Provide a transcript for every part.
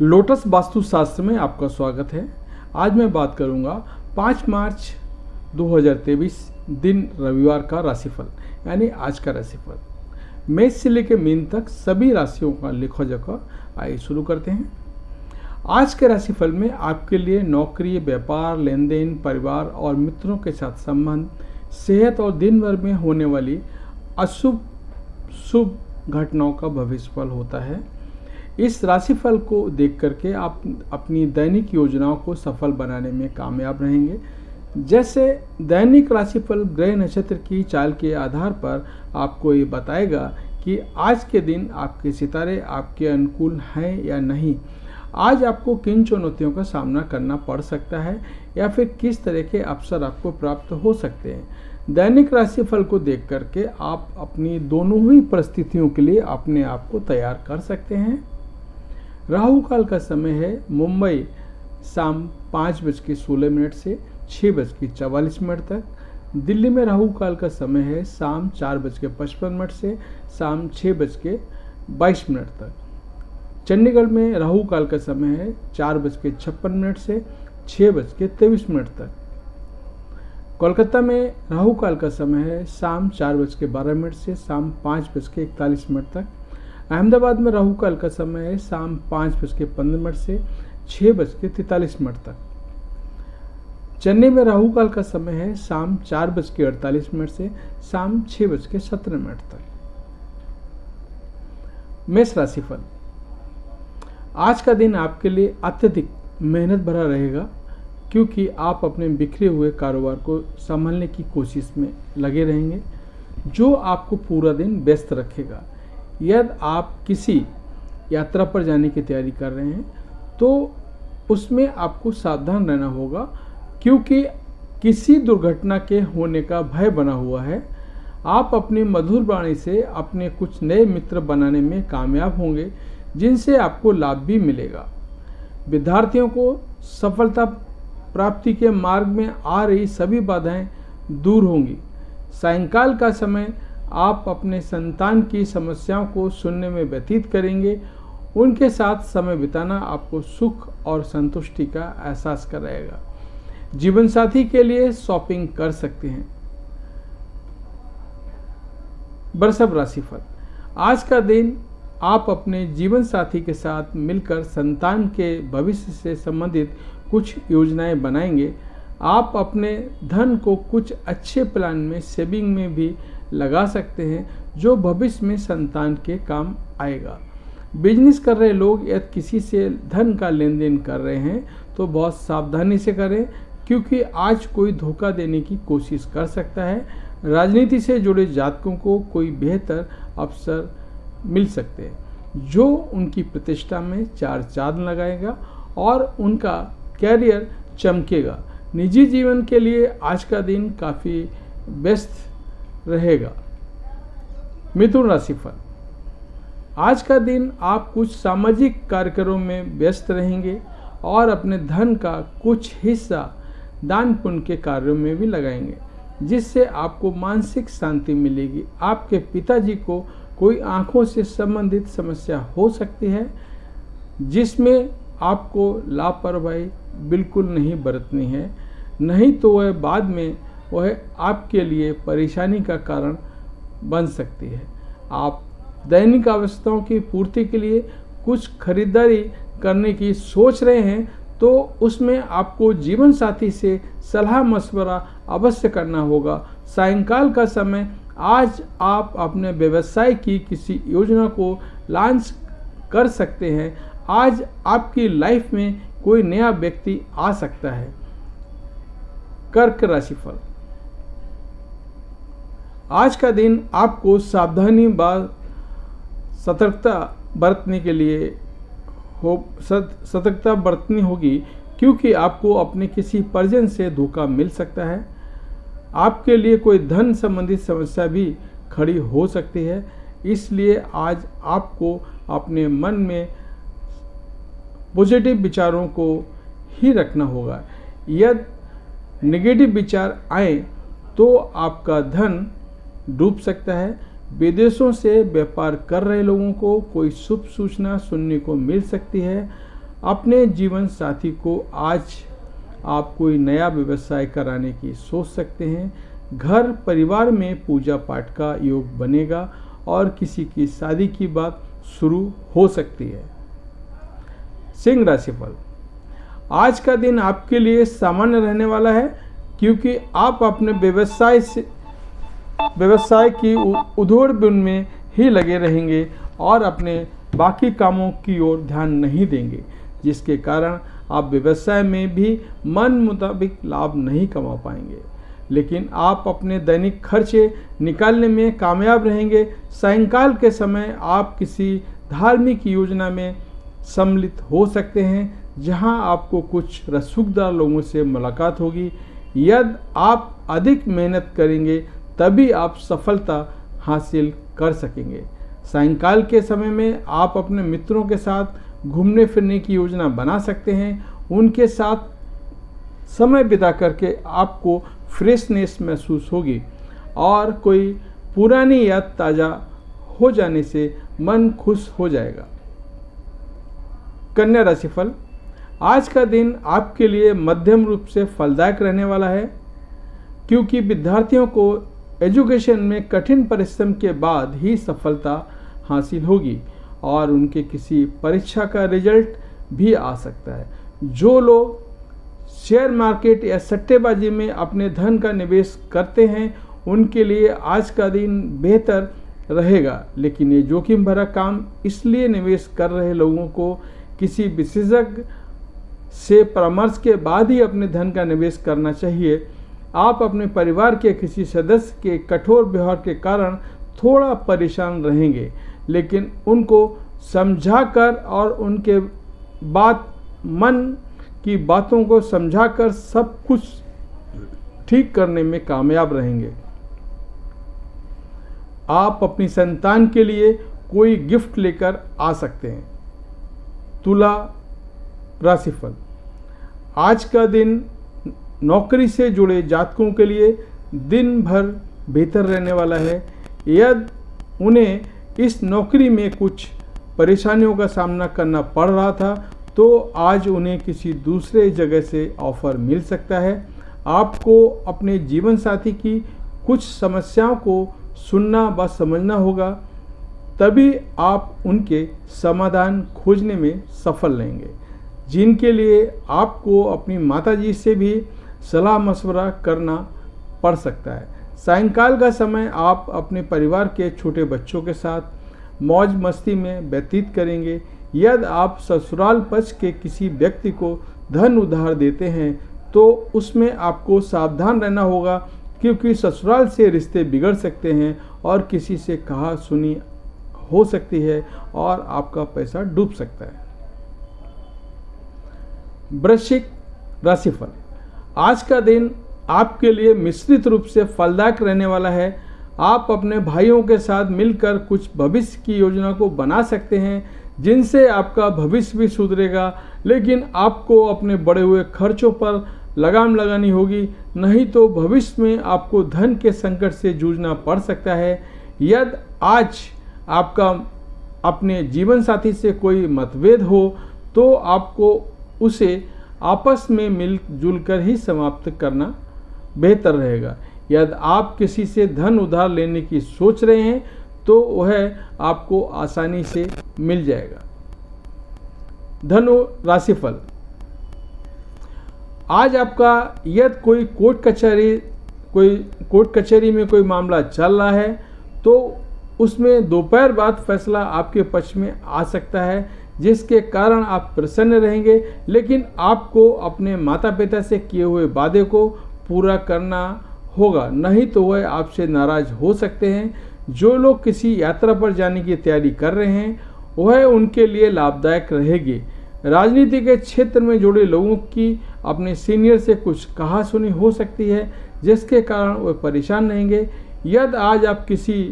Lotus वास्तुशास्त्र में आपका स्वागत है। आज मैं बात करूंगा 5 मार्च 2023 दिन रविवार का राशिफल, यानी आज का राशिफल। मेष से लेकर मीन तक सभी राशियों का लेखा जोखा आइए शुरू करते हैं। आज के राशिफल में आपके लिए नौकरी, व्यापार, लेन देन, परिवार और मित्रों के साथ संबंध, सेहत और दिन भर में होने वाली अशुभ शुभ घटनाओं का भविष्यफल होता है। इस राशिफल को देख करके आप अपनी दैनिक योजनाओं को सफल बनाने में कामयाब रहेंगे। जैसे दैनिक राशिफल ग्रह नक्षत्र की चाल के आधार पर आपको ये बताएगा कि आज के दिन आपके सितारे आपके अनुकूल हैं या नहीं, आज आपको किन चुनौतियों का सामना करना पड़ सकता है या फिर किस तरह के अवसर आपको प्राप्त हो सकते हैं। दैनिक राशिफल को देख करके आप अपनी दोनों ही परिस्थितियों के लिए अपने आप को तैयार कर सकते हैं। राहु काल का समय है मुंबई शाम 5:16 से 6:44 तक। दिल्ली में राहु काल का समय है शाम 4:55 से शाम 6:22 तक। चंडीगढ़ में राहु काल का समय है 4:56 से 6:23 तक। कोलकाता में राहु काल का समय है शाम 4:12 से शाम 5:41 तक। अहमदाबाद में राहु काल का समय है शाम 5:15 से 6:43 तक। चेन्नई में राहु काल का समय है शाम 4:48 से शाम 6:17 तक। मेष राशिफल, आज का दिन आपके लिए अत्यधिक मेहनत भरा रहेगा, क्योंकि आप अपने बिखरे हुए कारोबार को संभालने की कोशिश में लगे रहेंगे, जो आपको पूरा दिन व्यस्त रखेगा। यदि आप किसी यात्रा पर जाने की तैयारी कर रहे हैं तो उसमें आपको सावधान रहना होगा, क्योंकि किसी दुर्घटना के होने का भय बना हुआ है। आप अपनी मधुर वाणी से अपने कुछ नए मित्र बनाने में कामयाब होंगे, जिनसे आपको लाभ भी मिलेगा। विद्यार्थियों को सफलता प्राप्ति के मार्ग में आ रही सभी बाधाएं दूर होंगी। सायंकाल का समय आप अपने संतान की समस्याओं को सुनने में व्यतीत करेंगे। उनके साथ समय बिताना आपको सुख और संतुष्टि का एहसास कराएगा। जीवन साथी के लिए शॉपिंग कर सकते हैं। वृषभ राशिफल, आज का दिन आप अपने जीवन साथी के साथ मिलकर संतान के भविष्य से संबंधित कुछ योजनाएं बनाएंगे। आप अपने धन को कुछ अच्छे प्लान में, सेविंग में भी लगा सकते हैं, जो भविष्य में संतान के काम आएगा। बिजनेस कर रहे लोग यदि किसी से धन का लेन देन कर रहे हैं तो बहुत सावधानी से करें, क्योंकि आज कोई धोखा देने की कोशिश कर सकता है। राजनीति से जुड़े जातकों को कोई बेहतर अवसर मिल सकते हैं, जो उनकी प्रतिष्ठा में चार चांद लगाएगा और उनका कैरियर चमकेगा। निजी जीवन के लिए आज का दिन काफ़ी व्यस्त रहेगा। मिथुन राशिफल, आज का दिन आप कुछ सामाजिक कार्यक्रमों में व्यस्त रहेंगे और अपने धन का कुछ हिस्सा दान पुण्य के कार्यों में भी लगाएंगे, जिससे आपको मानसिक शांति मिलेगी। आपके पिताजी को कोई आंखों से संबंधित समस्या हो सकती है, जिसमें आपको लापरवाही बिल्कुल नहीं बरतनी है, नहीं तो वह बाद में वह आपके लिए परेशानी का कारण बन सकती है। आप दैनिक आवश्यकताओं की पूर्ति के लिए कुछ खरीदारी करने की सोच रहे हैं, तो उसमें आपको जीवन साथी से सलाह मशवरा अवश्य करना होगा। सायंकाल का समय आज आप अपने व्यवसाय की किसी योजना को लॉन्च कर सकते हैं। आज आपकी लाइफ में कोई नया व्यक्ति आ सकता है। कर्क राशिफल, आज का दिन आपको सावधानी व सतर्कता बरतनी होगी, क्योंकि आपको अपने किसी परिजन से धोखा मिल सकता है। आपके लिए कोई धन संबंधित समस्या भी खड़ी हो सकती है, इसलिए आज आपको अपने मन में पॉजिटिव विचारों को ही रखना होगा। यदि नेगेटिव विचार आए तो आपका धन डूब सकता है। विदेशों से व्यापार कर रहे लोगों को कोई शुभ सूचना सुनने को मिल सकती है। अपने जीवन साथी को आज आप कोई नया व्यवसाय कराने की सोच सकते हैं। घर परिवार में पूजा पाठ का योग बनेगा और किसी की शादी की बात शुरू हो सकती है। सिंह राशिफल, आज का दिन आपके लिए सामान्य रहने वाला है, क्योंकि आप अपने व्यवसाय की उधोड़-बुन में ही लगे रहेंगे और अपने बाकी कामों की ओर ध्यान नहीं देंगे, जिसके कारण आप व्यवसाय में भी मन मुताबिक लाभ नहीं कमा पाएंगे। लेकिन आप अपने दैनिक खर्चे निकालने में कामयाब रहेंगे। सायंकाल के समय आप किसी धार्मिक योजना में सम्मिलित हो सकते हैं, जहां आपको कुछ रसूखदार लोगों से मुलाकात होगी। यदि आप अधिक मेहनत करेंगे तभी आप सफलता हासिल कर सकेंगे। सायंकाल के समय में आप अपने मित्रों के साथ घूमने फिरने की योजना बना सकते हैं। उनके साथ समय बिता करके आपको फ्रेशनेस महसूस होगी और कोई पुरानी याद ताज़ा हो जाने से मन खुश हो जाएगा। कन्या राशिफल, आज का दिन आपके लिए मध्यम रूप से फलदायक रहने वाला है, क्योंकि विद्यार्थियों को एजुकेशन में कठिन परिश्रम के बाद ही सफलता हासिल होगी और उनके किसी परीक्षा का रिजल्ट भी आ सकता है। जो लोग शेयर मार्केट या सट्टेबाजी में अपने धन का निवेश करते हैं उनके लिए आज का दिन बेहतर रहेगा, लेकिन ये जोखिम भरा काम इसलिए निवेश कर रहे लोगों को किसी विशेषज्ञ से परामर्श के बाद ही अपने धन का निवेश करना चाहिए। आप अपने परिवार के किसी सदस्य के कठोर व्यवहार के कारण थोड़ा परेशान रहेंगे, लेकिन उनको समझाकर और उनके मन की बातों को समझाकर सब कुछ ठीक करने में कामयाब रहेंगे। आप अपनी संतान के लिए कोई गिफ्ट लेकर आ सकते हैं। तुला राशिफल, आज का दिन नौकरी से जुड़े जातकों के लिए दिन भर बेहतर रहने वाला है। यदि उन्हें इस नौकरी में कुछ परेशानियों का सामना करना पड़ रहा था तो आज उन्हें किसी दूसरे जगह से ऑफर मिल सकता है। आपको अपने जीवन साथी की कुछ समस्याओं को सुनना व समझना होगा, तभी आप उनके समाधान खोजने में सफल रहेंगे, जिनके लिए आपको अपनी माताजी से भी सलाह मशवरा करना पड़ सकता है। सायंकाल का समय आप अपने परिवार के छोटे बच्चों के साथ मौज मस्ती में व्यतीत करेंगे। यदि आप ससुराल पक्ष के किसी व्यक्ति को धन उधार देते हैं तो उसमें आपको सावधान रहना होगा, क्योंकि ससुराल से रिश्ते बिगड़ सकते हैं और किसी से कहा सुनी हो सकती है और आपका पैसा डूब सकता है। वृश्चिक राशिफल, आज का दिन आपके लिए मिश्रित रूप से फलदायक रहने वाला है। आप अपने भाइयों के साथ मिलकर कुछ भविष्य की योजना को बना सकते हैं, जिनसे आपका भविष्य भी सुधरेगा, लेकिन आपको अपने बढ़े हुए खर्चों पर लगाम लगानी होगी, नहीं तो भविष्य में आपको धन के संकट से जूझना पड़ सकता है। यदि आज आपका अपने जीवन साथी से कोई मतभेद हो तो आपको उसे आपस में मिलजुल कर ही समाप्त करना बेहतर रहेगा। यदि आप किसी से धन उधार लेने की सोच रहे हैं तो वह आपको आसानी से मिल जाएगा। धनु राशिफल, आज आपका यदि कोई कोर्ट कचहरी में कोई मामला चल रहा है तो उसमें दोपहर बाद फैसला आपके पक्ष में आ सकता है, जिसके कारण आप प्रसन्न रहेंगे, लेकिन आपको अपने माता पिता से किए हुए वादे को पूरा करना होगा, नहीं तो वह आपसे नाराज हो सकते हैं। जो लोग किसी यात्रा पर जाने की तैयारी कर रहे हैं वह उनके लिए लाभदायक रहेगी। राजनीति के क्षेत्र में जुड़े लोगों की अपने सीनियर से कुछ कहा सुनी हो सकती है, जिसके कारण वे परेशान रहेंगे। यदि आज आप किसी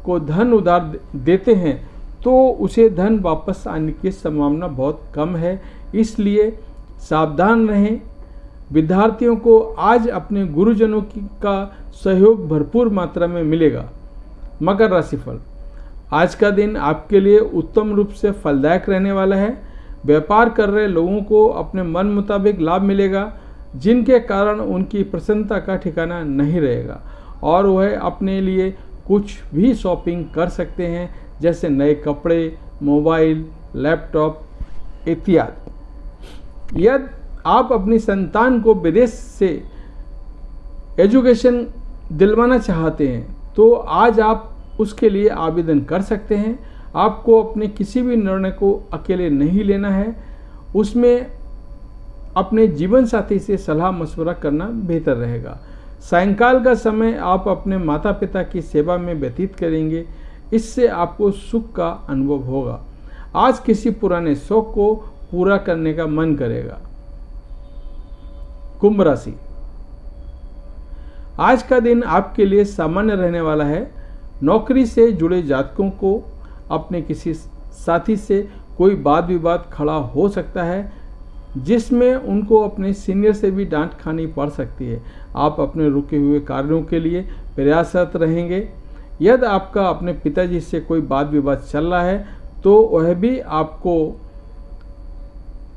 को धन उधार देते हैं तो उसे धन वापस आने की संभावना बहुत कम है, इसलिए सावधान रहें। विद्यार्थियों को आज अपने गुरुजनों का सहयोग भरपूर मात्रा में मिलेगा। मकर राशिफल, आज का दिन आपके लिए उत्तम रूप से फलदायक रहने वाला है। व्यापार कर रहे लोगों को अपने मन मुताबिक लाभ मिलेगा, जिनके कारण उनकी प्रसन्नता का ठिकाना नहीं रहेगा और वह अपने लिए कुछ भी शॉपिंग कर सकते हैं, जैसे नए कपड़े, मोबाइल, लैपटॉप इत्यादि। यदि आप अपनी संतान को विदेश से एजुकेशन दिलवाना चाहते हैं तो आज आप उसके लिए आवेदन कर सकते हैं। आपको अपने किसी भी निर्णय को अकेले नहीं लेना है, उसमें अपने जीवन साथी से सलाह मशवरा करना बेहतर रहेगा। सायंकाल का समय आप अपने माता पिता की सेवा में व्यतीत करेंगे, इससे आपको सुख का अनुभव होगा। आज किसी पुराने शौक को पूरा करने का मन करेगा। कुंभ राशि, आज का दिन आपके लिए सामान्य रहने वाला है। नौकरी से जुड़े जातकों को अपने किसी साथी से कोई वाद विवाद खड़ा हो सकता है, जिसमें उनको अपने सीनियर से भी डांट खानी पड़ सकती है। आप अपने रुके हुए कार्यों के लिए प्रयासरत रहेंगे। यदि आपका अपने पिताजी से कोई वाद विवाद चल रहा है तो वह भी आपको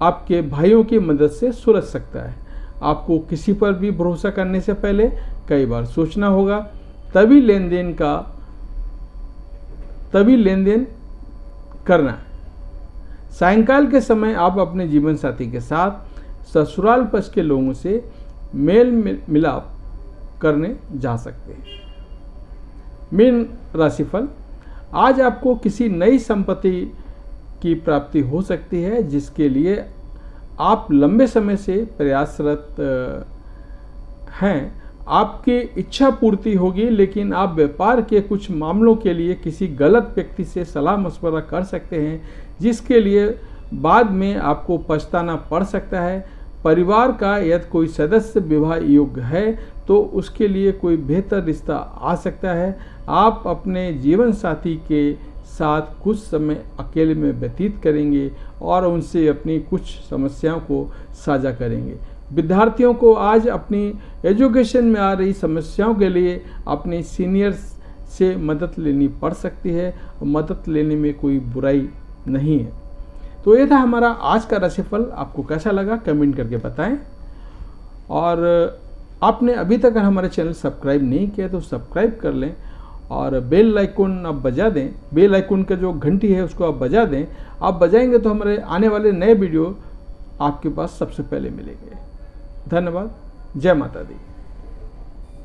आपके भाइयों की मदद से सुलझ सकता है। आपको किसी पर भी भरोसा करने से पहले कई बार सोचना होगा, तभी लेन देन करना है। सायंकाल के समय आप अपने जीवन साथी के साथ ससुराल पक्ष के लोगों से मेल मिलाप करने जा सकते हैं। मीन राशिफल, आज आपको किसी नई संपत्ति की प्राप्ति हो सकती है, जिसके लिए आप लंबे समय से प्रयासरत हैं। आपकी इच्छा पूर्ति होगी, लेकिन आप व्यापार के कुछ मामलों के लिए किसी गलत व्यक्ति से सलाह मशवरा कर सकते हैं, जिसके लिए बाद में आपको पछताना पड़ सकता है। परिवार का यदि कोई सदस्य विवाह योग्य है तो उसके लिए कोई बेहतर रिश्ता आ सकता है। आप अपने जीवन साथी के साथ कुछ समय अकेले में व्यतीत करेंगे और उनसे अपनी कुछ समस्याओं को साझा करेंगे। विद्यार्थियों को आज अपनी एजुकेशन में आ रही समस्याओं के लिए अपने सीनियर्स से मदद लेनी पड़ सकती है और मदद लेने में कोई बुराई नहीं है। तो ये था हमारा आज का राशिफल। आपको कैसा लगा कमेंट करके बताएं, और आपने अभी तक अगर हमारे चैनल सब्सक्राइब नहीं किया तो सब्सक्राइब कर लें और बेल आइकन आप बजा दें। बेल आइकन का जो घंटी है उसको आप बजा दें। आप बजाएंगे तो हमारे आने वाले नए वीडियो आपके पास सबसे पहले मिलेंगे। धन्यवाद। जय माता दी।